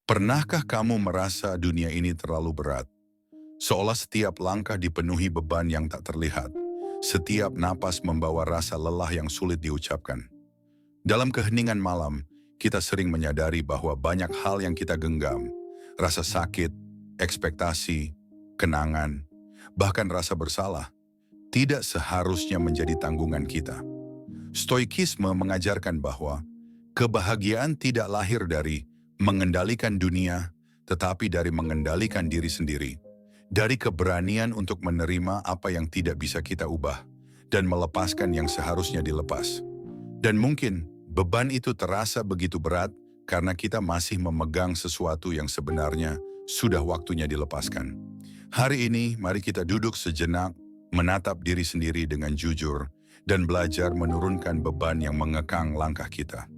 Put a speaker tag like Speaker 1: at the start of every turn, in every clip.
Speaker 1: Pernahkah kamu merasa dunia ini terlalu berat? Seolah setiap langkah dipenuhi beban yang tak terlihat. Setiap napas membawa rasa lelah yang sulit diucapkan. Dalam keheningan malam, kita sering menyadari bahwa banyak hal yang kita genggam. Rasa sakit, ekspektasi, kenangan, bahkan rasa bersalah, tidak seharusnya menjadi tanggungan kita. Stoikisme mengajarkan bahwa kebahagiaan tidak lahir dari mengendalikan dunia, tetapi dari mengendalikan diri sendiri. Dari keberanian untuk menerima apa yang tidak bisa kita ubah, dan melepaskan yang seharusnya dilepas. Dan mungkin beban itu terasa begitu berat karena kita masih memegang sesuatu yang sebenarnya sudah waktunya dilepaskan. Hari ini mari kita duduk sejenak, menatap diri sendiri dengan jujur, dan belajar menurunkan beban yang mengekang langkah kita.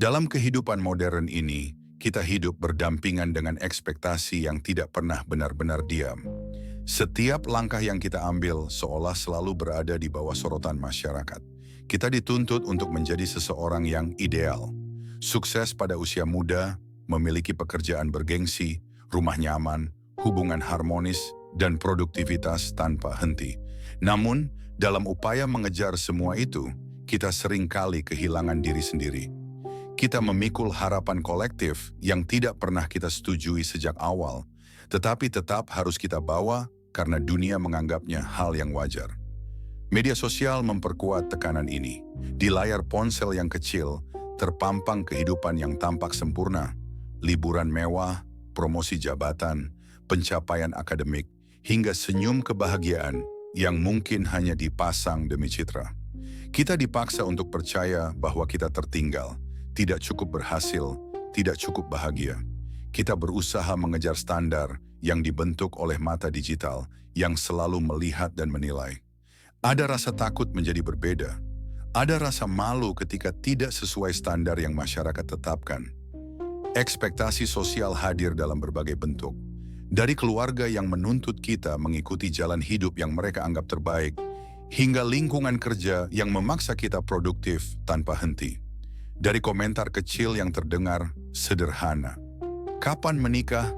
Speaker 1: Dalam kehidupan modern ini, kita hidup berdampingan dengan ekspektasi yang tidak pernah benar-benar diam. Setiap langkah yang kita ambil seolah selalu berada di bawah sorotan masyarakat. Kita dituntut untuk menjadi seseorang yang ideal. Sukses pada usia muda, memiliki pekerjaan bergengsi, rumah nyaman, hubungan harmonis, dan produktivitas tanpa henti. Namun, dalam upaya mengejar semua itu, kita seringkali kehilangan diri sendiri. Kita memikul harapan kolektif yang tidak pernah kita setujui sejak awal, tetapi tetap harus kita bawa karena dunia menganggapnya hal yang wajar. Media sosial memperkuat tekanan ini. Di layar ponsel yang kecil, terpampang kehidupan yang tampak sempurna, liburan mewah, promosi jabatan, pencapaian akademik, hingga senyum kebahagiaan yang mungkin hanya dipasang demi citra. Kita dipaksa untuk percaya bahwa kita tertinggal, tidak cukup berhasil, tidak cukup bahagia. Kita berusaha mengejar standar yang dibentuk oleh mata digital yang selalu melihat dan menilai. Ada rasa takut menjadi berbeda. Ada rasa malu ketika tidak sesuai standar yang masyarakat tetapkan. Ekspektasi sosial hadir dalam berbagai bentuk. Dari keluarga yang menuntut kita mengikuti jalan hidup yang mereka anggap terbaik, hingga lingkungan kerja yang memaksa kita produktif tanpa henti. Dari komentar kecil yang terdengar sederhana. Kapan menikah?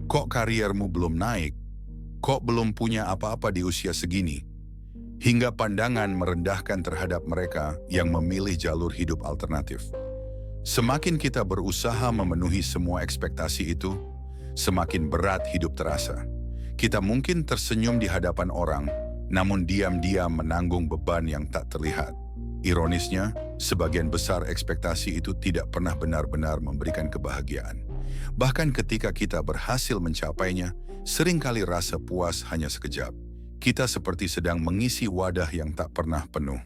Speaker 1: Kok kariermu belum naik? Kok belum punya apa-apa di usia segini? Hingga pandangan merendahkan terhadap mereka yang memilih jalur hidup alternatif. Semakin kita berusaha memenuhi semua ekspektasi itu, semakin berat hidup terasa. Kita mungkin tersenyum di hadapan orang, namun diam-diam menanggung beban yang tak terlihat. Ironisnya, sebagian besar ekspektasi itu tidak pernah benar-benar memberikan kebahagiaan. Bahkan ketika kita berhasil mencapainya, seringkali rasa puas hanya sekejap. Kita seperti sedang mengisi wadah yang tak pernah penuh.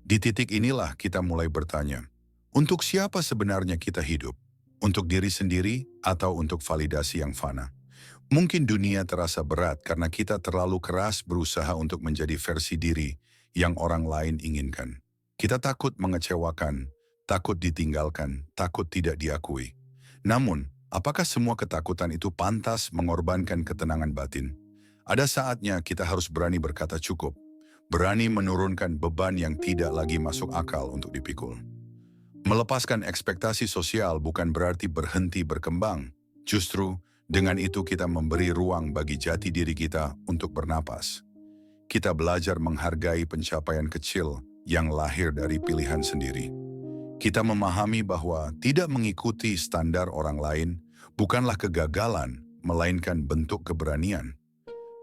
Speaker 1: Di titik inilah kita mulai bertanya, untuk siapa sebenarnya kita hidup? Untuk diri sendiri atau untuk validasi yang fana? Mungkin dunia terasa berat karena kita terlalu keras berusaha untuk menjadi versi diri yang orang lain inginkan. Kita takut mengecewakan, takut ditinggalkan, takut tidak diakui. Namun, apakah semua ketakutan itu pantas mengorbankan ketenangan batin? Ada saatnya kita harus berani berkata cukup, berani menurunkan beban yang tidak lagi masuk akal untuk dipikul. Melepaskan ekspektasi sosial bukan berarti berhenti berkembang. Justru, dengan itu kita memberi ruang bagi jati diri kita untuk bernapas. Kita belajar menghargai pencapaian kecil yang lahir dari pilihan sendiri. Kita memahami bahwa tidak mengikuti standar orang lain bukanlah kegagalan, melainkan bentuk keberanian.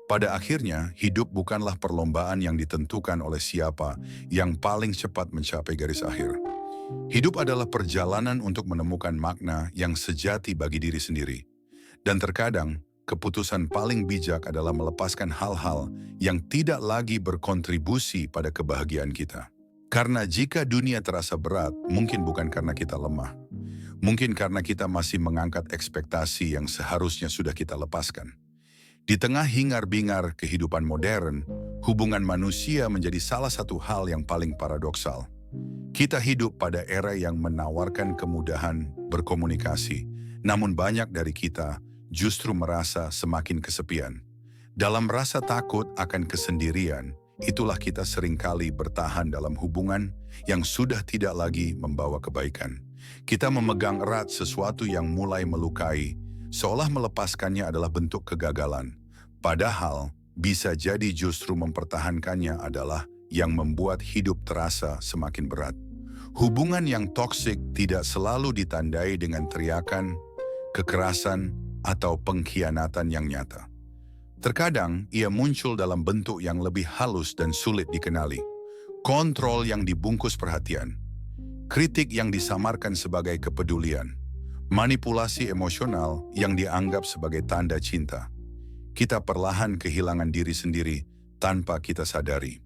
Speaker 1: Pada akhirnya, hidup bukanlah perlombaan yang ditentukan oleh siapa yang paling cepat mencapai garis akhir. Hidup adalah perjalanan untuk menemukan makna yang sejati bagi diri sendiri. Dan terkadang, keputusan paling bijak adalah melepaskan hal-hal yang tidak lagi berkontribusi pada kebahagiaan kita. Karena jika dunia terasa berat, mungkin bukan karena kita lemah. Mungkin karena kita masih mengangkat ekspektasi yang seharusnya sudah kita lepaskan. Di tengah hingar-bingar kehidupan modern, hubungan manusia menjadi salah satu hal yang paling paradoksal. Kita hidup pada era yang menawarkan kemudahan berkomunikasi, namun banyak dari kita justru merasa semakin kesepian. Dalam rasa takut akan kesendirian, itulah kita seringkali bertahan dalam hubungan yang sudah tidak lagi membawa kebaikan. Kita memegang erat sesuatu yang mulai melukai, seolah melepaskannya adalah bentuk kegagalan. Padahal, bisa jadi justru mempertahankannya adalah yang membuat hidup terasa semakin berat. Hubungan yang toksik tidak selalu ditandai dengan teriakan, kekerasan, atau pengkhianatan yang nyata. Terkadang, ia muncul dalam bentuk yang lebih halus dan sulit dikenali. Kontrol yang dibungkus perhatian, kritik yang disamarkan sebagai kepedulian, manipulasi emosional yang dianggap sebagai tanda cinta. Kita perlahan kehilangan diri sendiri tanpa kita sadari.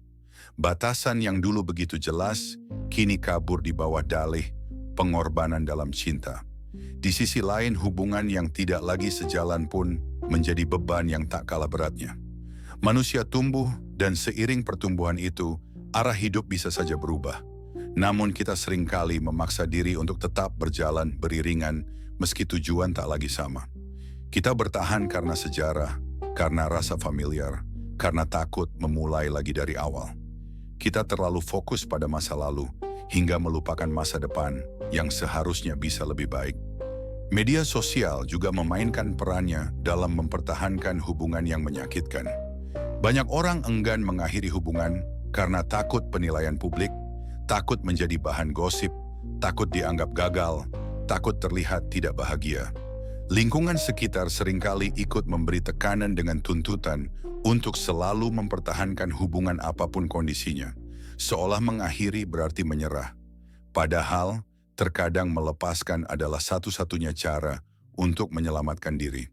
Speaker 1: Batasan yang dulu begitu jelas, kini kabur di bawah dalih pengorbanan dalam cinta. Di sisi lain, hubungan yang tidak lagi sejalan pun menjadi beban yang tak kalah beratnya. Manusia tumbuh dan seiring pertumbuhan itu, arah hidup bisa saja berubah. Namun kita seringkali memaksa diri untuk tetap berjalan beriringan meski tujuan tak lagi sama. Kita bertahan karena sejarah, karena rasa familiar, karena takut memulai lagi dari awal. Kita terlalu fokus pada masa lalu hingga melupakan masa depan yang seharusnya bisa lebih baik. Media sosial juga memainkan perannya dalam mempertahankan hubungan yang menyakitkan. Banyak orang enggan mengakhiri hubungan karena takut penilaian publik, takut menjadi bahan gosip, takut dianggap gagal, takut terlihat tidak bahagia. Lingkungan sekitar seringkali ikut memberi tekanan dengan tuntutan untuk selalu mempertahankan hubungan apapun kondisinya, seolah mengakhiri berarti menyerah. Padahal, terkadang melepaskan adalah satu-satunya cara untuk menyelamatkan diri.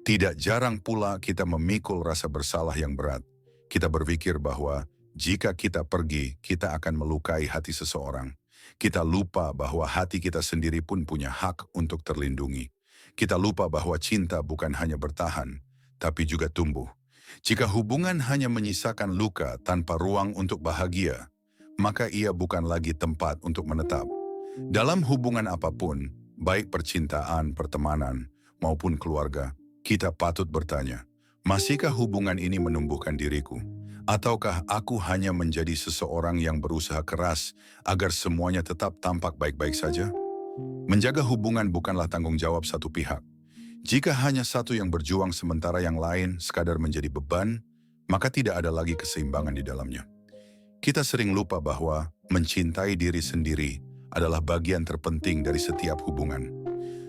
Speaker 1: Tidak jarang pula kita memikul rasa bersalah yang berat. Kita berpikir bahwa jika kita pergi, kita akan melukai hati seseorang. Kita lupa bahwa hati kita sendiri pun punya hak untuk terlindungi. Kita lupa bahwa cinta bukan hanya bertahan, tapi juga tumbuh. Jika hubungan hanya menyisakan luka tanpa ruang untuk bahagia, maka ia bukan lagi tempat untuk menetap. Dalam hubungan apapun, baik percintaan, pertemanan, maupun keluarga, kita patut bertanya, masihkah hubungan ini menumbuhkan diriku? Ataukah aku hanya menjadi seseorang yang berusaha keras agar semuanya tetap tampak baik-baik saja? Menjaga hubungan bukanlah tanggung jawab satu pihak. Jika hanya satu yang berjuang sementara yang lain sekadar menjadi beban, maka tidak ada lagi keseimbangan di dalamnya. Kita sering lupa bahwa mencintai diri sendiri adalah bagian terpenting dari setiap hubungan.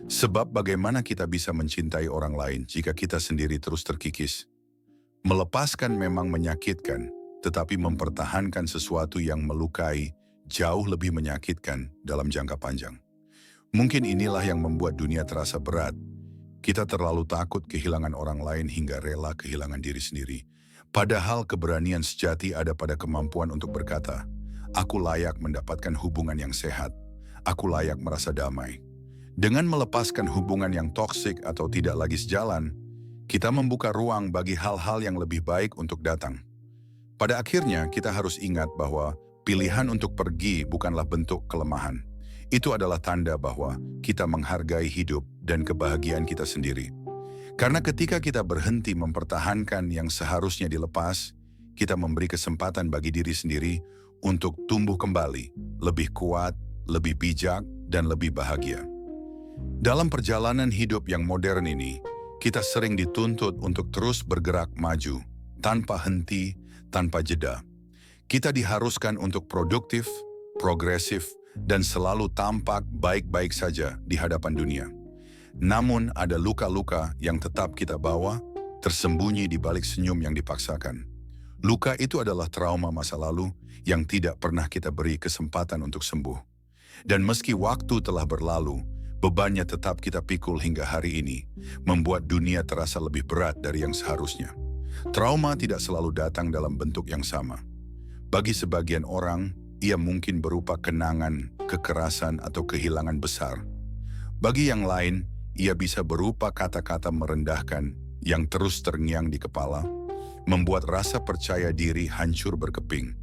Speaker 1: Sebab bagaimana kita bisa mencintai orang lain jika kita sendiri terus terkikis? Melepaskan memang menyakitkan, tetapi mempertahankan sesuatu yang melukai jauh lebih menyakitkan dalam jangka panjang. Mungkin inilah yang membuat dunia terasa berat. Kita terlalu takut kehilangan orang lain hingga rela kehilangan diri sendiri. Padahal keberanian sejati ada pada kemampuan untuk berkata, aku layak mendapatkan hubungan yang sehat. Aku layak merasa damai. Dengan melepaskan hubungan yang toksik atau tidak lagi sejalan, kita membuka ruang bagi hal-hal yang lebih baik untuk datang. Pada akhirnya, kita harus ingat bahwa pilihan untuk pergi bukanlah bentuk kelemahan. Itu adalah tanda bahwa kita menghargai hidup dan kebahagiaan kita sendiri. Karena ketika kita berhenti mempertahankan yang seharusnya dilepas, kita memberi kesempatan bagi diri sendiri untuk tumbuh kembali, lebih kuat, lebih bijak, dan lebih bahagia. Dalam perjalanan hidup yang modern ini, kita sering dituntut untuk terus bergerak maju, tanpa henti, tanpa jeda. Kita diharuskan untuk produktif, progresif, dan selalu tampak baik-baik saja di hadapan dunia. Namun ada luka-luka yang tetap kita bawa, tersembunyi di balik senyum yang dipaksakan. Luka itu adalah trauma masa lalu yang tidak pernah kita beri kesempatan untuk sembuh. Dan meski waktu telah berlalu, bebannya tetap kita pikul hingga hari ini, membuat dunia terasa lebih berat dari yang seharusnya. Trauma tidak selalu datang dalam bentuk yang sama. Bagi sebagian orang, ia mungkin berupa kenangan, kekerasan, atau kehilangan besar. Bagi yang lain, ia bisa berupa kata-kata merendahkan yang terus terngiang di kepala, membuat rasa percaya diri hancur berkeping.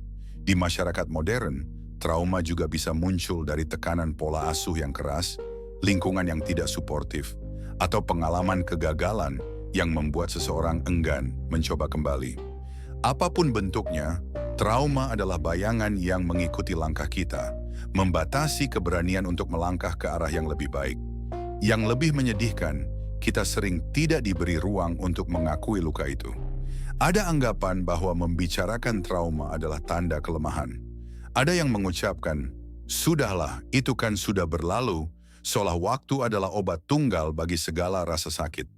Speaker 1: Di masyarakat modern, trauma juga bisa muncul dari tekanan pola asuh yang keras, lingkungan yang tidak suportif, atau pengalaman kegagalan yang membuat seseorang enggan mencoba kembali. Apapun bentuknya, trauma adalah bayangan yang mengikuti langkah kita, membatasi keberanian untuk melangkah ke arah yang lebih baik. Yang lebih menyedihkan, kita sering tidak diberi ruang untuk mengakui luka itu. Ada anggapan bahwa membicarakan trauma adalah tanda kelemahan. Ada yang mengucapkan, "Sudahlah, itu kan sudah berlalu," seolah waktu adalah obat tunggal bagi segala rasa sakit.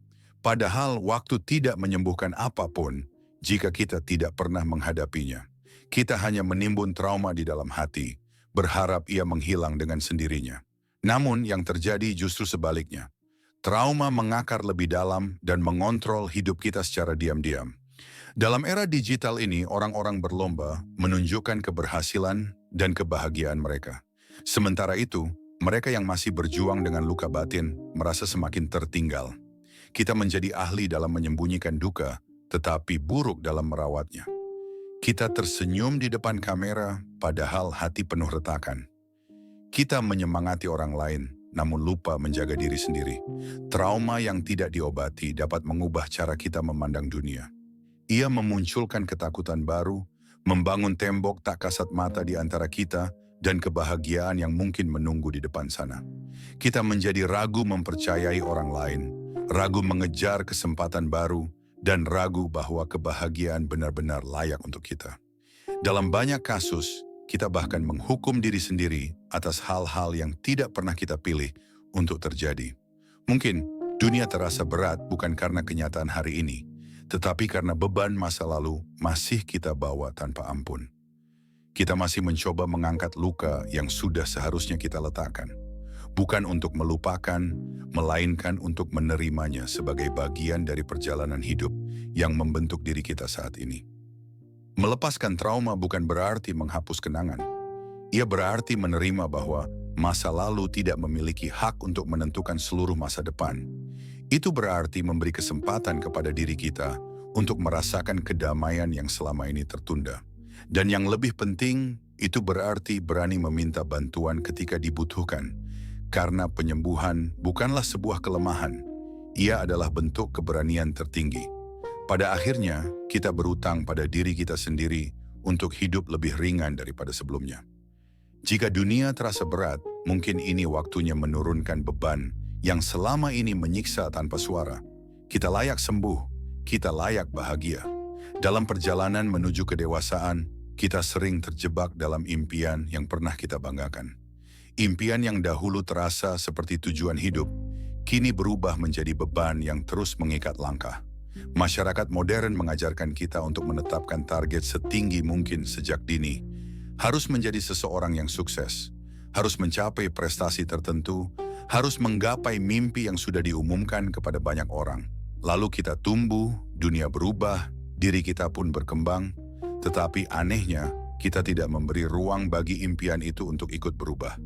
Speaker 1: Padahal waktu tidak menyembuhkan apapun jika kita tidak pernah menghadapinya. Kita hanya menimbun trauma di dalam hati, berharap ia menghilang dengan sendirinya. Namun yang terjadi justru sebaliknya. Trauma mengakar lebih dalam dan mengontrol hidup kita secara diam-diam. Dalam era digital ini, orang-orang berlomba menunjukkan keberhasilan dan kebahagiaan mereka. Sementara itu, mereka yang masih berjuang dengan luka batin merasa semakin tertinggal. Kita menjadi ahli dalam menyembunyikan duka, tetapi buruk dalam merawatnya. Kita tersenyum di depan kamera, padahal hati penuh retakan. Kita menyemangati orang lain, namun lupa menjaga diri sendiri. Trauma yang tidak diobati dapat mengubah cara kita memandang dunia. Ia memunculkan ketakutan baru, membangun tembok tak kasat mata di antara kita, dan kebahagiaan yang mungkin menunggu di depan sana. Kita menjadi ragu mempercayai orang lain, ragu mengejar kesempatan baru, dan ragu bahwa kebahagiaan benar-benar layak untuk kita. Dalam banyak kasus, kita bahkan menghukum diri sendiri atas hal-hal yang tidak pernah kita pilih untuk terjadi. Mungkin dunia terasa berat bukan karena kenyataan hari ini, tetapi karena beban masa lalu masih kita bawa tanpa ampun. Kita masih mencoba mengangkat luka yang sudah seharusnya kita letakkan. Bukan untuk melupakan, melainkan untuk menerimanya sebagai bagian dari perjalanan hidup yang membentuk diri kita saat ini. Melepaskan trauma bukan berarti menghapus kenangan. Ia berarti menerima bahwa masa lalu tidak memiliki hak untuk menentukan seluruh masa depan. Itu berarti memberi kesempatan kepada diri kita untuk merasakan kedamaian yang selama ini tertunda. Dan yang lebih penting, itu berarti berani meminta bantuan ketika dibutuhkan. Karena penyembuhan bukanlah sebuah kelemahan, ia adalah bentuk keberanian tertinggi. Pada akhirnya, kita berutang pada diri kita sendiri untuk hidup lebih ringan daripada sebelumnya. Jika dunia terasa berat, mungkin ini waktunya menurunkan beban yang selama ini menyiksa tanpa suara. Kita layak sembuh, kita layak bahagia. Dalam perjalanan menuju kedewasaan, kita sering terjebak dalam impian yang pernah kita banggakan. Impian yang dahulu terasa seperti tujuan hidup, kini berubah menjadi beban yang terus mengikat langkah. Masyarakat modern mengajarkan kita untuk menetapkan target setinggi mungkin sejak dini. Harus menjadi seseorang yang sukses, harus mencapai prestasi tertentu, harus menggapai mimpi yang sudah diumumkan kepada banyak orang. Lalu kita tumbuh, dunia berubah, diri kita pun berkembang, tetapi anehnya kita tidak memberi ruang bagi impian itu untuk ikut berubah.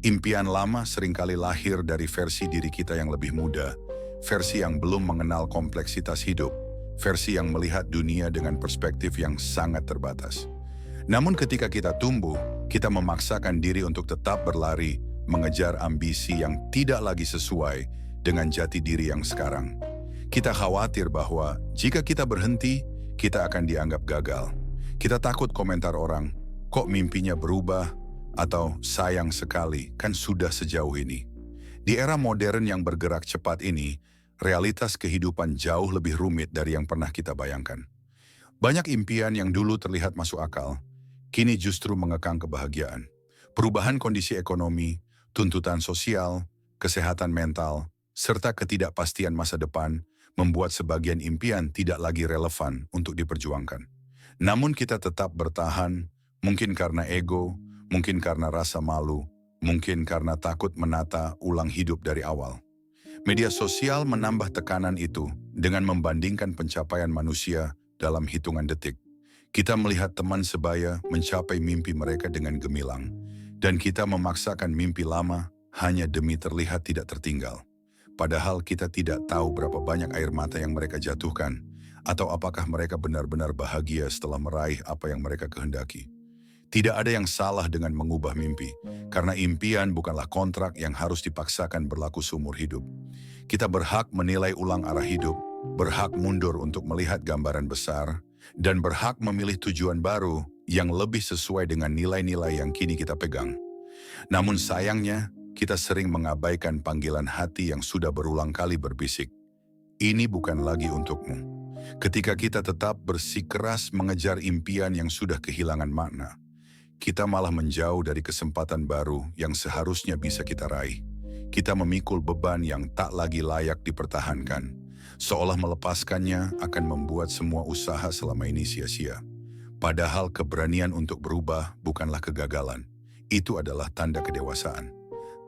Speaker 1: Impian lama seringkali lahir dari versi diri kita yang lebih muda, versi yang belum mengenal kompleksitas hidup, versi yang melihat dunia dengan perspektif yang sangat terbatas. Namun ketika kita tumbuh, kita memaksakan diri untuk tetap berlari, mengejar ambisi yang tidak lagi sesuai dengan jati diri yang sekarang. Kita khawatir bahwa jika kita berhenti, kita akan dianggap gagal. Kita takut komentar orang, kok mimpinya berubah, atau sayang sekali, kan sudah sejauh ini. Di era modern yang bergerak cepat ini, realitas kehidupan jauh lebih rumit dari yang pernah kita bayangkan. Banyak impian yang dulu terlihat masuk akal, kini justru mengekang kebahagiaan. Perubahan kondisi ekonomi, tuntutan sosial, kesehatan mental, serta ketidakpastian masa depan membuat sebagian impian tidak lagi relevan untuk diperjuangkan. Namun kita tetap bertahan, mungkin karena ego, mungkin karena rasa malu, mungkin karena takut menata ulang hidup dari awal. Media sosial menambah tekanan itu dengan membandingkan pencapaian manusia dalam hitungan detik. Kita melihat teman sebaya mencapai mimpi mereka dengan gemilang, dan kita memaksakan mimpi lama hanya demi terlihat tidak tertinggal. Padahal kita tidak tahu berapa banyak air mata yang mereka jatuhkan, atau apakah mereka benar-benar bahagia setelah meraih apa yang mereka kehendaki. Tidak ada yang salah dengan mengubah mimpi, karena impian bukanlah kontrak yang harus dipaksakan berlaku seumur hidup. Kita berhak menilai ulang arah hidup, berhak mundur untuk melihat gambaran besar, dan berhak memilih tujuan baru yang lebih sesuai dengan nilai-nilai yang kini kita pegang. Namun sayangnya, kita sering mengabaikan panggilan hati yang sudah berulang kali berbisik, "Ini bukan lagi untukmu." Ketika kita tetap bersikeras mengejar impian yang sudah kehilangan makna, kita malah menjauh dari kesempatan baru yang seharusnya bisa kita raih. Kita memikul beban yang tak lagi layak dipertahankan, seolah melepaskannya akan membuat semua usaha selama ini sia-sia. Padahal keberanian untuk berubah bukanlah kegagalan. Itu adalah tanda kedewasaan.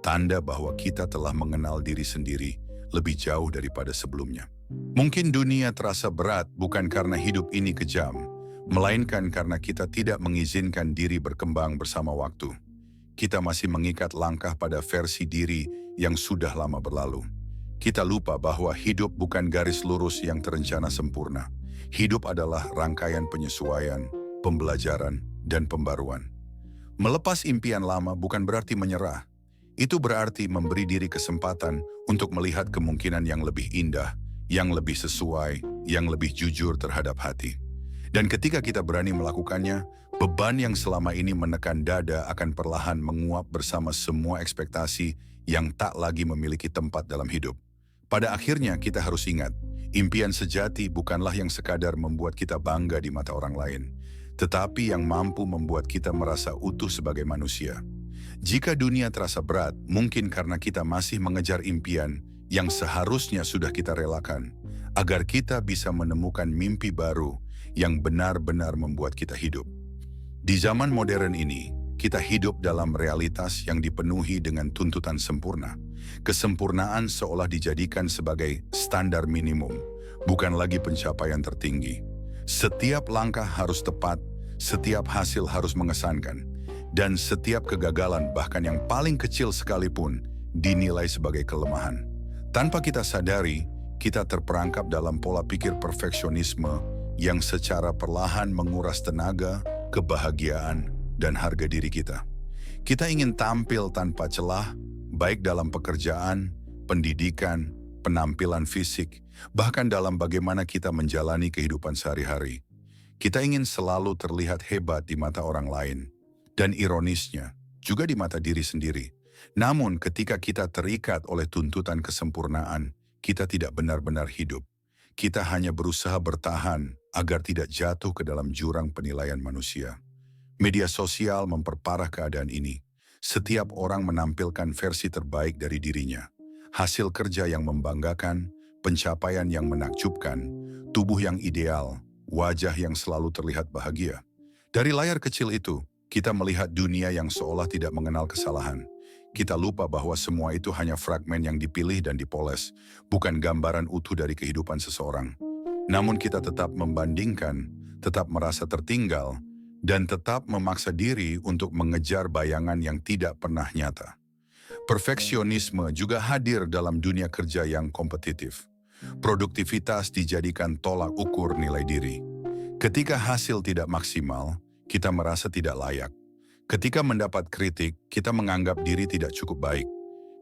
Speaker 1: Tanda bahwa kita telah mengenal diri sendiri lebih jauh daripada sebelumnya. Mungkin dunia terasa berat bukan karena hidup ini kejam, melainkan karena kita tidak mengizinkan diri berkembang bersama waktu. Kita masih mengikat langkah pada versi diri yang sudah lama berlalu. Kita lupa bahwa hidup bukan garis lurus yang terencana sempurna. Hidup adalah rangkaian penyesuaian, pembelajaran, dan pembaruan. Melepas impian lama bukan berarti menyerah. Itu berarti memberi diri kesempatan untuk melihat kemungkinan yang lebih indah, yang lebih sesuai, yang lebih jujur terhadap hati. Dan ketika kita berani melakukannya, beban yang selama ini menekan dada akan perlahan menguap bersama semua ekspektasi yang tak lagi memiliki tempat dalam hidup. Pada akhirnya kita harus ingat, impian sejati bukanlah yang sekadar membuat kita bangga di mata orang lain, tetapi yang mampu membuat kita merasa utuh sebagai manusia. Jika dunia terasa berat, mungkin karena kita masih mengejar impian yang seharusnya sudah kita relakan, agar kita bisa menemukan mimpi baru yang benar-benar membuat kita hidup. Di zaman modern ini, kita hidup dalam realitas yang dipenuhi dengan tuntutan sempurna. Kesempurnaan seolah dijadikan sebagai standar minimum, bukan lagi pencapaian tertinggi. Setiap langkah harus tepat, setiap hasil harus mengesankan, dan setiap kegagalan bahkan yang paling kecil sekalipun dinilai sebagai kelemahan. Tanpa kita sadari, kita terperangkap dalam pola pikir perfeksionisme yang secara perlahan menguras tenaga, kebahagiaan, dan harga diri kita. Kita ingin tampil tanpa celah, baik dalam pekerjaan, pendidikan, penampilan fisik, bahkan dalam bagaimana kita menjalani kehidupan sehari-hari. Kita ingin selalu terlihat hebat di mata orang lain, dan ironisnya, juga di mata diri sendiri. Namun ketika kita terikat oleh tuntutan kesempurnaan, kita tidak benar-benar hidup. Kita hanya berusaha bertahan agar tidak jatuh ke dalam jurang penilaian manusia. Media sosial memperparah keadaan ini. Setiap orang menampilkan versi terbaik dari dirinya. Hasil kerja yang membanggakan, pencapaian yang menakjubkan, tubuh yang ideal, wajah yang selalu terlihat bahagia. Dari layar kecil itu, kita melihat dunia yang seolah tidak mengenal kesalahan. Kita lupa bahwa semua itu hanya fragmen yang dipilih dan dipoles, bukan gambaran utuh dari kehidupan seseorang. Namun kita tetap membandingkan, tetap merasa tertinggal, dan tetap memaksa diri untuk mengejar bayangan yang tidak pernah nyata. Perfeksionisme juga hadir dalam dunia kerja yang kompetitif. Produktivitas dijadikan tolak ukur nilai diri. Ketika hasil tidak maksimal, kita merasa tidak layak. Ketika mendapat kritik, kita menganggap diri tidak cukup baik.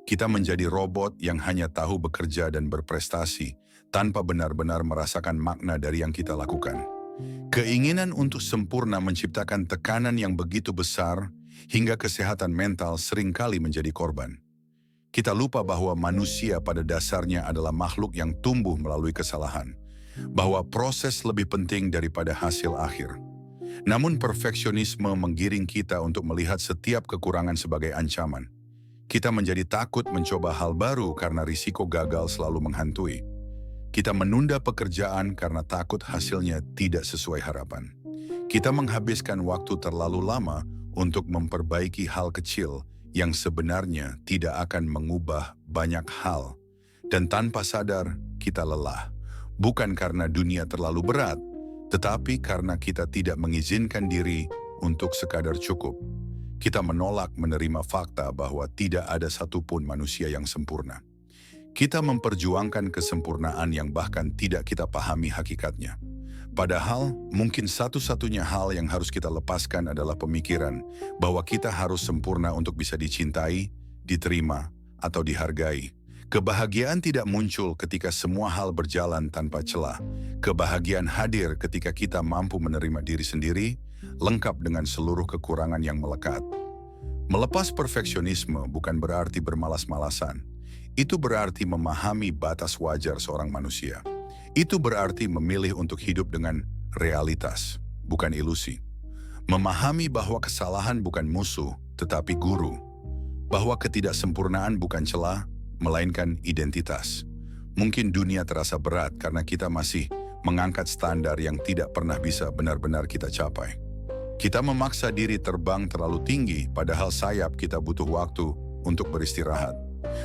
Speaker 1: Kita menjadi robot yang hanya tahu bekerja dan berprestasi, tanpa benar-benar merasakan makna dari yang kita lakukan. Keinginan untuk sempurna menciptakan tekanan yang begitu besar, hingga kesehatan mental seringkali menjadi korban. Kita lupa bahwa manusia pada dasarnya adalah makhluk yang tumbuh melalui kesalahan, bahwa proses lebih penting daripada hasil akhir. Namun perfeksionisme menggiring kita untuk melihat setiap kekurangan sebagai ancaman. Kita menjadi takut mencoba hal baru karena risiko gagal selalu menghantui. Kita menunda pekerjaan karena takut hasilnya tidak sesuai harapan. Kita menghabiskan waktu terlalu lama untuk memperbaiki hal kecil yang sebenarnya tidak akan mengubah banyak hal. Dan tanpa sadar, kita lelah. Bukan karena dunia terlalu berat, tetapi karena kita tidak mengizinkan diri untuk sekadar cukup. Kita menolak menerima fakta bahwa tidak ada satupun manusia yang sempurna. Kita memperjuangkan kesempurnaan yang bahkan tidak kita pahami hakikatnya. Padahal, mungkin satu-satunya hal yang harus kita lepaskan adalah pemikiran bahwa kita harus sempurna untuk bisa dicintai, diterima, atau dihargai. Kebahagiaan tidak muncul ketika semua hal berjalan tanpa celah. Kebahagiaan hadir ketika kita mampu menerima diri sendiri, lengkap dengan seluruh kekurangan yang melekat. Melepas perfeksionisme bukan berarti bermalas-malasan. Itu berarti memahami batas wajar seorang manusia. Itu berarti memilih untuk hidup dengan realitas, bukan ilusi. Memahami bahwa kesalahan bukan musuh, tetapi guru. Bahwa ketidaksempurnaan bukan celah, melainkan identitas. Mungkin dunia terasa berat karena kita masih mengangkat standar yang tidak pernah bisa benar-benar kita capai. Kita memaksa diri terbang terlalu tinggi, padahal sayap kita butuh waktu untuk beristirahat.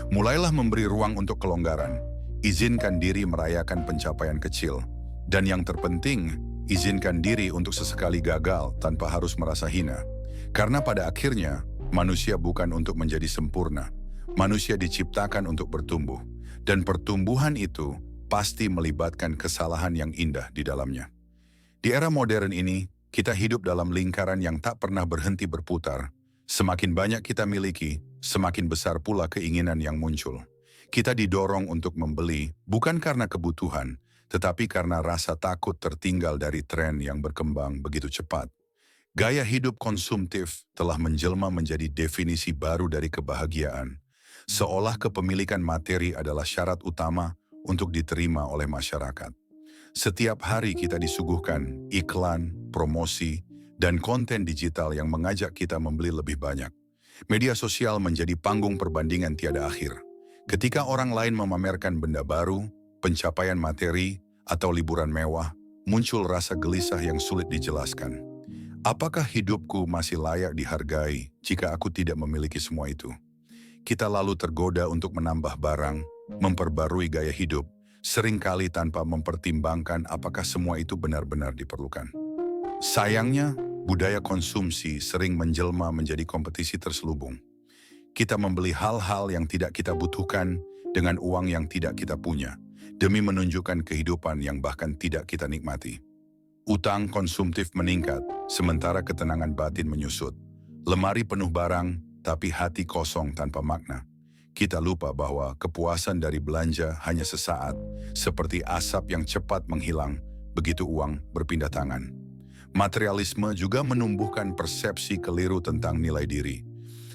Speaker 1: Mulailah memberi ruang untuk kelonggaran. Izinkan diri merayakan pencapaian kecil. Dan yang terpenting, izinkan diri untuk sesekali gagal tanpa harus merasa hina. Karena pada akhirnya, manusia bukan untuk menjadi sempurna. Manusia diciptakan untuk bertumbuh. Dan pertumbuhan itu pasti melibatkan kesalahan yang indah di dalamnya. Di era modern ini, kita hidup dalam lingkaran yang tak pernah berhenti berputar. Semakin banyak kita miliki, semakin besar pula keinginan yang muncul. Kita didorong untuk membeli, bukan karena kebutuhan, tetapi karena rasa takut tertinggal dari tren yang berkembang begitu cepat. Gaya hidup konsumtif telah menjelma menjadi definisi baru dari kebahagiaan. Seolah kepemilikan materi adalah syarat utama untuk diterima oleh masyarakat. Setiap hari kita disuguhkan iklan, promosi, dan konten digital yang mengajak kita membeli lebih banyak. Media sosial menjadi panggung perbandingan tiada akhir. Ketika orang lain memamerkan benda baru, pencapaian materi, atau liburan mewah, muncul rasa gelisah yang sulit dijelaskan. Apakah hidupku masih layak dihargai jika aku tidak memiliki semua itu? Kita lalu tergoda untuk menambah barang, memperbarui gaya hidup, seringkali tanpa mempertimbangkan apakah semua itu benar-benar diperlukan. Sayangnya, budaya konsumsi sering menjelma menjadi kompetisi terselubung. Kita membeli hal-hal yang tidak kita butuhkan dengan uang yang tidak kita punya, demi menunjukkan kehidupan yang bahkan tidak kita nikmati. Utang konsumtif meningkat, sementara ketenangan batin menyusut. Lemari penuh barang, tapi hati kosong tanpa makna. Kita lupa bahwa kepuasan dari belanja hanya sesaat, seperti asap yang cepat menghilang begitu uang berpindah tangan. Materialisme juga menumbuhkan persepsi keliru tentang nilai diri.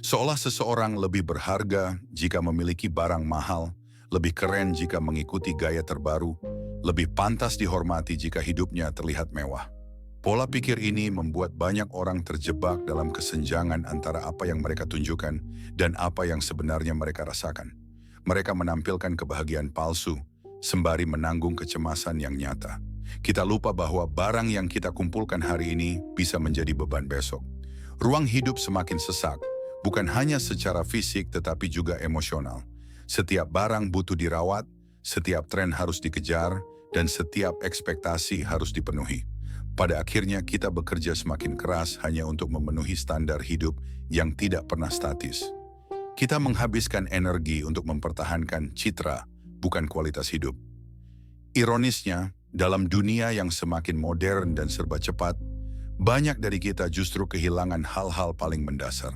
Speaker 1: Seolah seseorang lebih berharga jika memiliki barang mahal, lebih keren jika mengikuti gaya terbaru, lebih pantas dihormati jika hidupnya terlihat mewah. Pola pikir ini membuat banyak orang terjebak dalam kesenjangan antara apa yang mereka tunjukkan dan apa yang sebenarnya mereka rasakan. Mereka menampilkan kebahagiaan palsu, sembari menanggung kecemasan yang nyata. Kita lupa bahwa barang yang kita kumpulkan hari ini bisa menjadi beban besok. Ruang hidup semakin sesak, bukan hanya secara fisik tetapi juga emosional. Setiap barang butuh dirawat, setiap tren harus dikejar, dan setiap ekspektasi harus dipenuhi. Pada akhirnya kita bekerja semakin keras hanya untuk memenuhi standar hidup yang tidak pernah statis. Kita menghabiskan energi untuk mempertahankan citra, bukan kualitas hidup. Ironisnya, dalam dunia yang semakin modern dan serba cepat, banyak dari kita justru kehilangan hal-hal paling mendasar.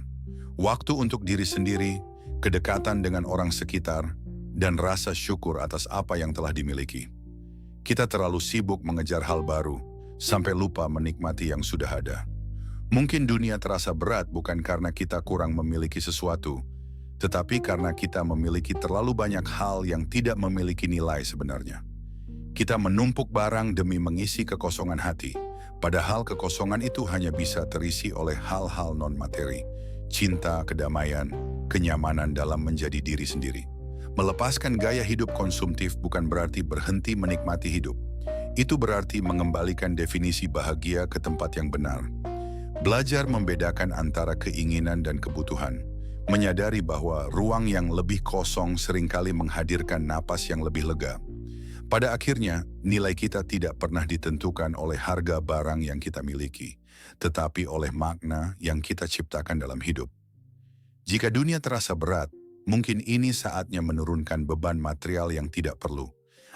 Speaker 1: Waktu untuk diri sendiri, kedekatan dengan orang sekitar, dan rasa syukur atas apa yang telah dimiliki. Kita terlalu sibuk mengejar hal baru, sampai lupa menikmati yang sudah ada. Mungkin dunia terasa berat bukan karena kita kurang memiliki sesuatu, tetapi karena kita memiliki terlalu banyak hal yang tidak memiliki nilai sebenarnya. Kita menumpuk barang demi mengisi kekosongan hati, padahal kekosongan itu hanya bisa terisi oleh hal-hal non-materi, cinta, kedamaian, kenyamanan dalam menjadi diri sendiri. Melepaskan gaya hidup konsumtif bukan berarti berhenti menikmati hidup. Itu berarti mengembalikan definisi bahagia ke tempat yang benar. Belajar membedakan antara keinginan dan kebutuhan. Menyadari bahwa ruang yang lebih kosong seringkali menghadirkan napas yang lebih lega. Pada akhirnya, nilai kita tidak pernah ditentukan oleh harga barang yang kita miliki, tetapi oleh makna yang kita ciptakan dalam hidup. Jika dunia terasa berat, mungkin ini saatnya menurunkan beban material yang tidak perlu,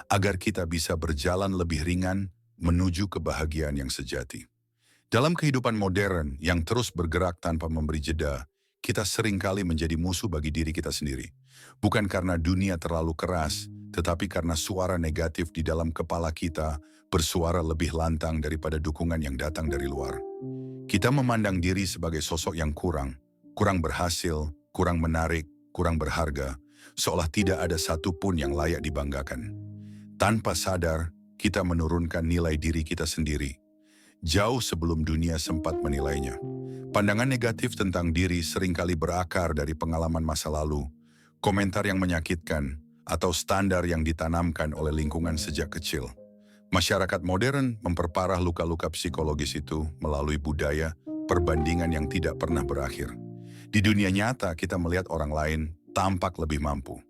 Speaker 1: agar kita bisa berjalan lebih ringan menuju kebahagiaan yang sejati. Dalam kehidupan modern yang terus bergerak tanpa memberi jeda, kita seringkali menjadi musuh bagi diri kita sendiri. Bukan karena dunia terlalu keras, tetapi karena suara negatif di dalam kepala kita bersuara lebih lantang daripada dukungan yang datang dari luar. Kita memandang diri sebagai sosok yang kurang, kurang berhasil, kurang menarik, kurang berharga, seolah tidak ada satupun yang layak dibanggakan. Tanpa sadar, kita menurunkan nilai diri kita sendiri, jauh sebelum dunia sempat menilainya. Pandangan negatif tentang diri seringkali berakar dari pengalaman masa lalu, komentar yang menyakitkan, atau standar yang ditanamkan oleh lingkungan sejak kecil. Masyarakat modern memperparah luka-luka psikologis itu melalui budaya perbandingan yang tidak pernah berakhir. Di dunia nyata, kita melihat orang lain tampak lebih mampu.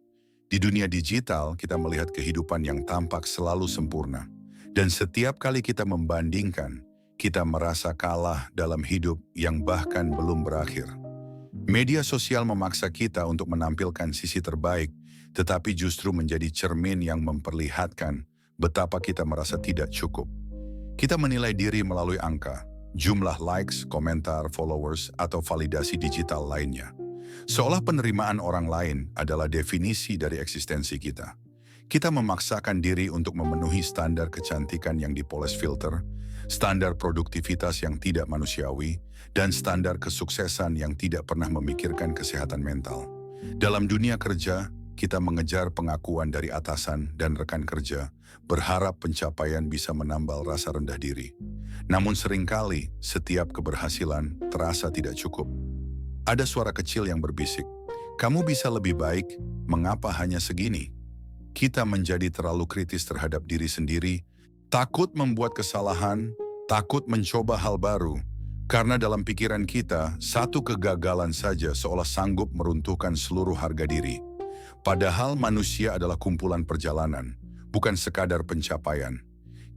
Speaker 1: Di dunia digital, kita melihat kehidupan yang tampak selalu sempurna. Dan setiap kali kita membandingkan, kita merasa kalah dalam hidup yang bahkan belum berakhir. Media sosial memaksa kita untuk menampilkan sisi terbaik, tetapi justru menjadi cermin yang memperlihatkan betapa kita merasa tidak cukup. Kita menilai diri melalui angka, jumlah likes, komentar, followers, atau validasi digital lainnya. Seolah penerimaan orang lain adalah definisi dari eksistensi kita. Kita memaksakan diri untuk memenuhi standar kecantikan yang dipoles filter, standar produktivitas yang tidak manusiawi, dan standar kesuksesan yang tidak pernah memikirkan kesehatan mental. Dalam dunia kerja, kita mengejar pengakuan dari atasan dan rekan kerja, berharap pencapaian bisa menambal rasa rendah diri. Namun seringkali, setiap keberhasilan terasa tidak cukup. Ada suara kecil yang berbisik, "Kamu bisa lebih baik, mengapa hanya segini?" Kita menjadi terlalu kritis terhadap diri sendiri, takut membuat kesalahan, takut mencoba hal baru, karena dalam pikiran kita, satu kegagalan saja seolah sanggup meruntuhkan seluruh harga diri. Padahal manusia adalah kumpulan perjalanan, bukan sekadar pencapaian.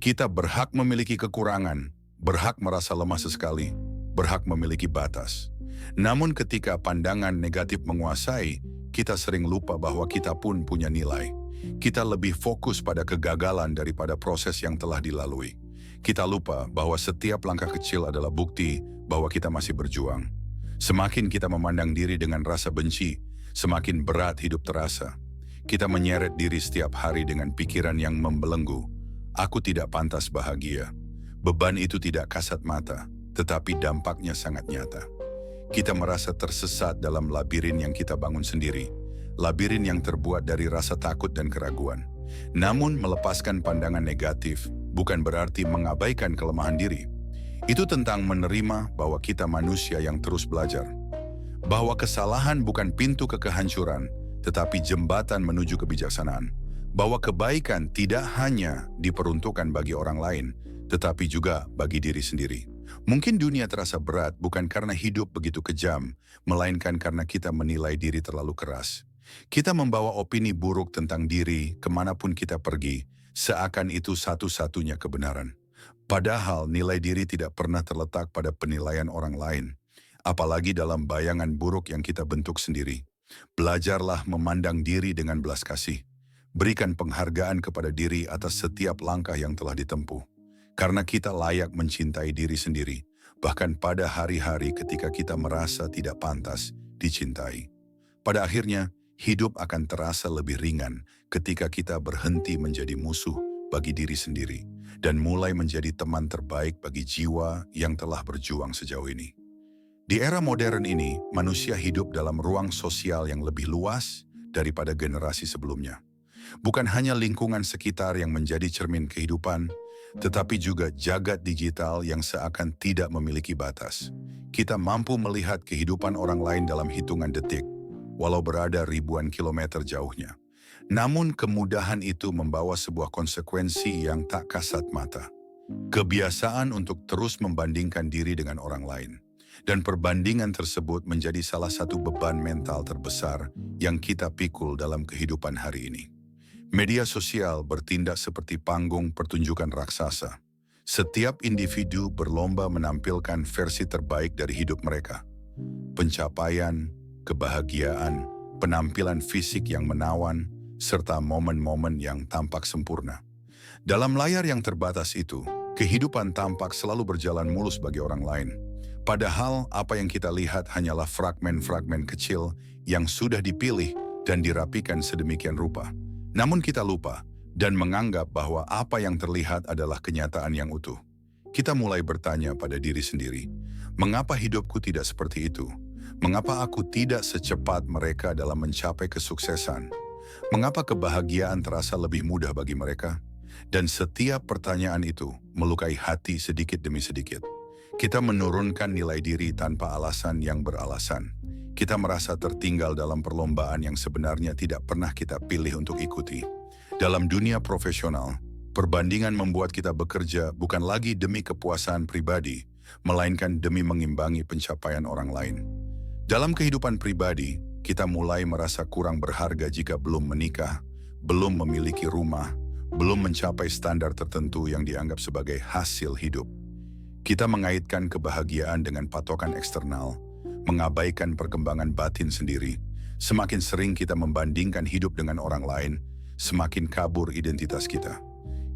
Speaker 1: Kita berhak memiliki kekurangan, berhak merasa lemah sesekali, berhak memiliki batas. Namun ketika pandangan negatif menguasai, kita sering lupa bahwa kita pun punya nilai. Kita lebih fokus pada kegagalan daripada proses yang telah dilalui. Kita lupa bahwa setiap langkah kecil adalah bukti bahwa kita masih berjuang. Semakin kita memandang diri dengan rasa benci, semakin berat hidup terasa. Kita menyeret diri setiap hari dengan pikiran yang membelenggu. Aku tidak pantas bahagia. Beban itu tidak kasat mata, tetapi dampaknya sangat nyata. Kita merasa tersesat dalam labirin yang kita bangun sendiri. Labirin yang terbuat dari rasa takut dan keraguan. Namun melepaskan pandangan negatif bukan berarti mengabaikan kelemahan diri. Itu tentang menerima bahwa kita manusia yang terus belajar. Bahwa kesalahan bukan pintu ke kehancuran, tetapi jembatan menuju kebijaksanaan. Bahwa kebaikan tidak hanya diperuntukkan bagi orang lain, tetapi juga bagi diri sendiri. Mungkin dunia terasa berat bukan karena hidup begitu kejam, melainkan karena kita menilai diri terlalu keras. Kita membawa opini buruk tentang diri kemanapun kita pergi, seakan itu satu-satunya kebenaran. Padahal nilai diri tidak pernah terletak pada penilaian orang lain, apalagi dalam bayangan buruk yang kita bentuk sendiri. Belajarlah memandang diri dengan belas kasih. Berikan penghargaan kepada diri atas setiap langkah yang telah ditempuh. Karena kita layak mencintai diri sendiri, bahkan pada hari-hari ketika kita merasa tidak pantas dicintai. Pada akhirnya, hidup akan terasa lebih ringan ketika kita berhenti menjadi musuh bagi diri sendiri dan mulai menjadi teman terbaik bagi jiwa yang telah berjuang sejauh ini. Di era modern ini, manusia hidup dalam ruang sosial yang lebih luas daripada generasi sebelumnya. Bukan hanya lingkungan sekitar yang menjadi cermin kehidupan, tetapi juga jagat digital yang seakan tidak memiliki batas. Kita mampu melihat kehidupan orang lain dalam hitungan detik, walau berada ribuan kilometer jauhnya. Namun kemudahan itu membawa sebuah konsekuensi yang tak kasat mata. Kebiasaan untuk terus membandingkan diri dengan orang lain. Dan perbandingan tersebut menjadi salah satu beban mental terbesar yang kita pikul dalam kehidupan hari ini. Media sosial bertindak seperti panggung pertunjukan raksasa. Setiap individu berlomba menampilkan versi terbaik dari hidup mereka. Pencapaian, kebahagiaan, penampilan fisik yang menawan, serta momen-momen yang tampak sempurna. Dalam layar yang terbatas itu, kehidupan tampak selalu berjalan mulus bagi orang lain. Padahal apa yang kita lihat hanyalah fragmen-fragmen kecil yang sudah dipilih dan dirapikan sedemikian rupa. Namun kita lupa dan menganggap bahwa apa yang terlihat adalah kenyataan yang utuh. Kita mulai bertanya pada diri sendiri, mengapa hidupku tidak seperti itu? Mengapa aku tidak secepat mereka dalam mencapai kesuksesan? Mengapa kebahagiaan terasa lebih mudah bagi mereka? Dan setiap pertanyaan itu melukai hati sedikit demi sedikit. Kita menurunkan nilai diri tanpa alasan yang beralasan. Kita merasa tertinggal dalam perlombaan yang sebenarnya tidak pernah kita pilih untuk ikuti. Dalam dunia profesional, perbandingan membuat kita bekerja bukan lagi demi kepuasan pribadi, melainkan demi mengimbangi pencapaian orang lain. Dalam kehidupan pribadi, kita mulai merasa kurang berharga jika belum menikah, belum memiliki rumah, belum mencapai standar tertentu yang dianggap sebagai hasil hidup. Kita mengaitkan kebahagiaan dengan patokan eksternal, mengabaikan perkembangan batin sendiri. Semakin sering kita membandingkan hidup dengan orang lain, semakin kabur identitas kita.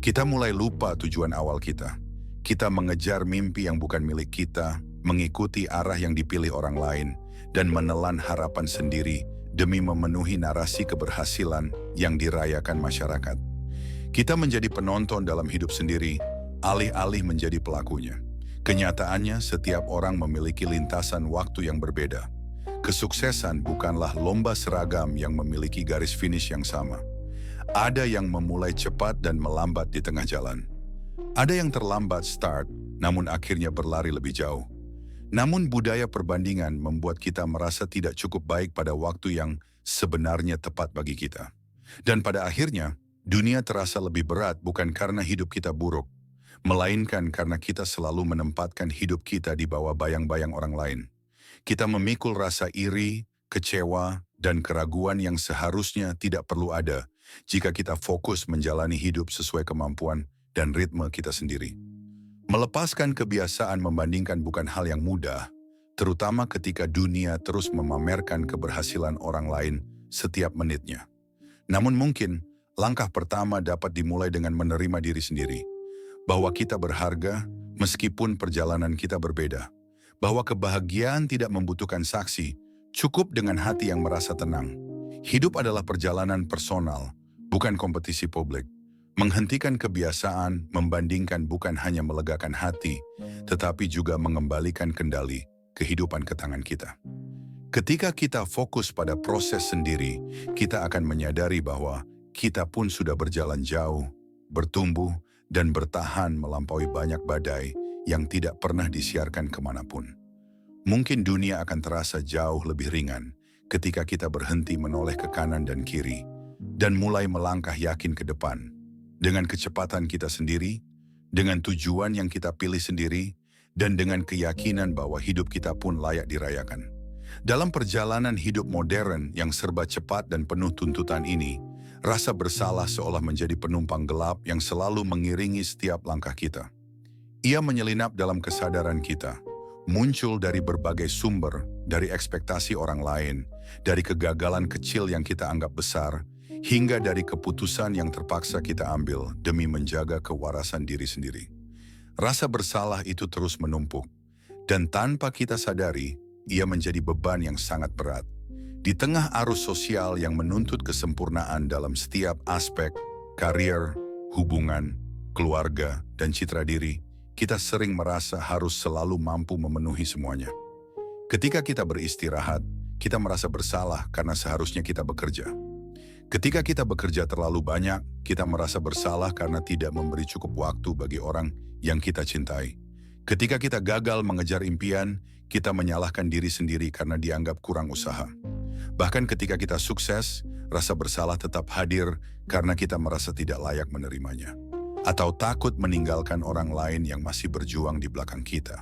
Speaker 1: Kita mulai lupa tujuan awal kita. Kita mengejar mimpi yang bukan milik kita, mengikuti arah yang dipilih orang lain, dan menelan harapan sendiri demi memenuhi narasi keberhasilan yang dirayakan masyarakat. Kita menjadi penonton dalam hidup sendiri, alih-alih menjadi pelakunya. Kenyataannya, setiap orang memiliki lintasan waktu yang berbeda. Kesuksesan bukanlah lomba seragam yang memiliki garis finish yang sama. Ada yang memulai cepat dan melambat di tengah jalan. Ada yang terlambat start, namun akhirnya berlari lebih jauh. Namun budaya perbandingan membuat kita merasa tidak cukup baik pada waktu yang sebenarnya tepat bagi kita. Dan pada akhirnya, dunia terasa lebih berat bukan karena hidup kita buruk, melainkan karena kita selalu menempatkan hidup kita di bawah bayang-bayang orang lain. Kita memikul rasa iri, kecewa, dan keraguan yang seharusnya tidak perlu ada jika kita fokus menjalani hidup sesuai kemampuan dan ritme kita sendiri. Melepaskan kebiasaan membandingkan bukan hal yang mudah, terutama ketika dunia terus memamerkan keberhasilan orang lain setiap menitnya. Namun mungkin, langkah pertama dapat dimulai dengan menerima diri sendiri, bahwa kita berharga meskipun perjalanan kita berbeda, bahwa kebahagiaan tidak membutuhkan saksi, cukup dengan hati yang merasa tenang. Hidup adalah perjalanan personal, bukan kompetisi publik. Menghentikan kebiasaan membandingkan bukan hanya melegakan hati, tetapi juga mengembalikan kendali kehidupan ke tangan kita. Ketika kita fokus pada proses sendiri, kita akan menyadari bahwa kita pun sudah berjalan jauh, bertumbuh, dan bertahan melampaui banyak badai yang tidak pernah disiarkan kemanapun. Mungkin dunia akan terasa jauh lebih ringan ketika kita berhenti menoleh ke kanan dan kiri, dan mulai melangkah yakin ke depan. Dengan kecepatan kita sendiri, dengan tujuan yang kita pilih sendiri, dan dengan keyakinan bahwa hidup kita pun layak dirayakan. Dalam perjalanan hidup modern yang serba cepat dan penuh tuntutan ini, rasa bersalah seolah menjadi penumpang gelap yang selalu mengiringi setiap langkah kita. Ia menyelinap dalam kesadaran kita, muncul dari berbagai sumber, dari ekspektasi orang lain, dari kegagalan kecil yang kita anggap besar, hingga dari keputusan yang terpaksa kita ambil demi menjaga kewarasan diri sendiri. Rasa bersalah itu terus menumpuk, dan tanpa kita sadari, ia menjadi beban yang sangat berat. Di tengah arus sosial yang menuntut kesempurnaan dalam setiap aspek, karier, hubungan, keluarga, dan citra diri, kita sering merasa harus selalu mampu memenuhi semuanya. Ketika kita beristirahat, kita merasa bersalah karena seharusnya kita bekerja. Ketika kita bekerja terlalu banyak, kita merasa bersalah karena tidak memberi cukup waktu bagi orang yang kita cintai. Ketika kita gagal mengejar impian, kita menyalahkan diri sendiri karena dianggap kurang usaha. Bahkan ketika kita sukses, rasa bersalah tetap hadir karena kita merasa tidak layak menerimanya. Atau takut meninggalkan orang lain yang masih berjuang di belakang kita.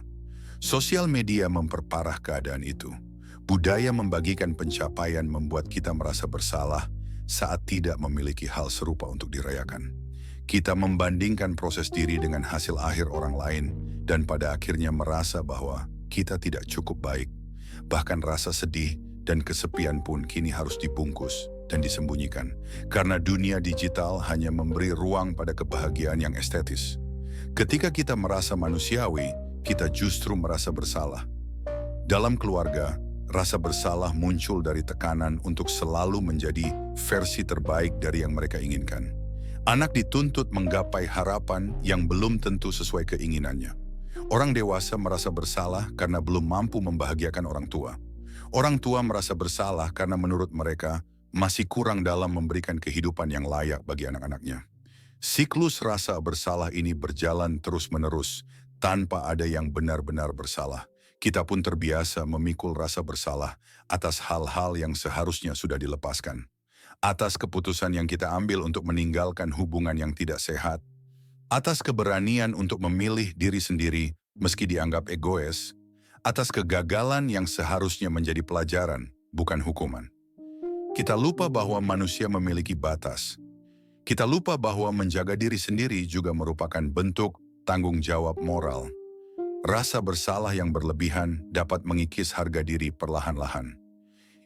Speaker 1: Sosial media memperparah keadaan itu. Budaya membagikan pencapaian membuat kita merasa bersalah saat tidak memiliki hal serupa untuk dirayakan. Kita membandingkan proses diri dengan hasil akhir orang lain dan pada akhirnya merasa bahwa kita tidak cukup baik. Bahkan rasa sedih dan kesepian pun kini harus dibungkus dan disembunyikan karena dunia digital hanya memberi ruang pada kebahagiaan yang estetis. Ketika kita merasa manusiawi, kita justru merasa bersalah. Dalam keluarga, rasa bersalah muncul dari tekanan untuk selalu menjadi versi terbaik dari yang mereka inginkan. Anak dituntut menggapai harapan yang belum tentu sesuai keinginannya. Orang dewasa merasa bersalah karena belum mampu membahagiakan orang tua. Orang tua merasa bersalah karena menurut mereka masih kurang dalam memberikan kehidupan yang layak bagi anak-anaknya. Siklus rasa bersalah ini berjalan terus-menerus tanpa ada yang benar-benar bersalah. Kita pun terbiasa memikul rasa bersalah atas hal-hal yang seharusnya sudah dilepaskan. Atas keputusan yang kita ambil untuk meninggalkan hubungan yang tidak sehat. Atas keberanian untuk memilih diri sendiri meski dianggap egois. Atas kegagalan yang seharusnya menjadi pelajaran, bukan hukuman. Kita lupa bahwa manusia memiliki batas. Kita lupa bahwa menjaga diri sendiri juga merupakan bentuk tanggung jawab moral. Rasa bersalah yang berlebihan dapat mengikis harga diri perlahan-lahan.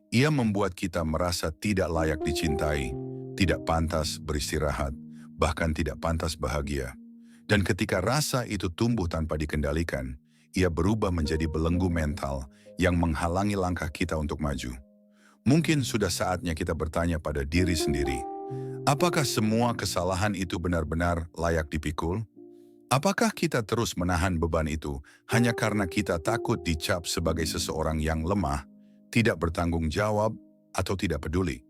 Speaker 1: Ia membuat kita merasa tidak layak dicintai, tidak pantas beristirahat, bahkan tidak pantas bahagia. Dan ketika rasa itu tumbuh tanpa dikendalikan, ia berubah menjadi belenggu mental yang menghalangi langkah kita untuk maju. Mungkin sudah saatnya kita bertanya pada diri sendiri, apakah semua kesalahan itu benar-benar layak dipikul? Apakah kita terus menahan beban itu hanya karena kita takut dicap sebagai seseorang yang lemah, tidak bertanggung jawab, atau tidak peduli?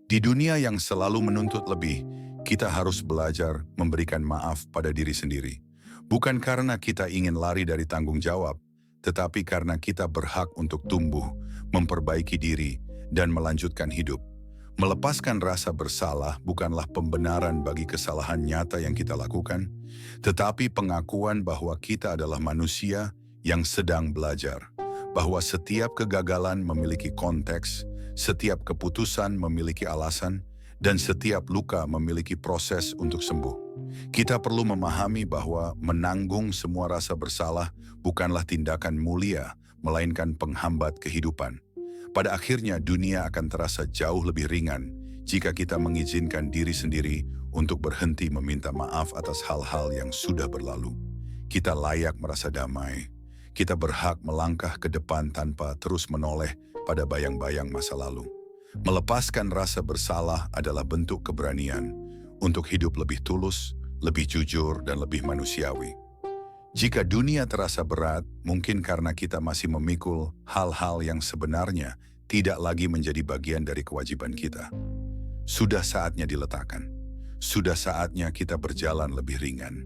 Speaker 1: Di dunia yang selalu menuntut lebih, kita harus belajar memberikan maaf pada diri sendiri. Bukan karena kita ingin lari dari tanggung jawab, tetapi karena kita berhak untuk tumbuh, memperbaiki diri, dan melanjutkan hidup. Melepaskan rasa bersalah bukanlah pembenaran bagi kesalahan nyata yang kita lakukan, tetapi pengakuan bahwa kita adalah manusia yang sedang belajar, bahwa setiap kegagalan memiliki konteks, setiap keputusan memiliki alasan, dan setiap luka memiliki proses untuk sembuh. Kita perlu memahami bahwa menanggung semua rasa bersalah bukanlah tindakan mulia, melainkan penghambat kehidupan. Pada akhirnya dunia akan terasa jauh lebih ringan jika kita mengizinkan diri sendiri untuk berhenti meminta maaf atas hal-hal yang sudah berlalu. Kita layak merasa damai. Kita berhak melangkah ke depan tanpa terus menoleh pada bayang-bayang masa lalu. Melepaskan rasa bersalah adalah bentuk keberanian untuk hidup lebih tulus, lebih jujur, dan lebih manusiawi. Jika dunia terasa berat, mungkin karena kita masih memikul hal-hal yang sebenarnya tidak lagi menjadi bagian dari kewajiban kita. Sudah saatnya diletakkan. Sudah saatnya kita berjalan lebih ringan.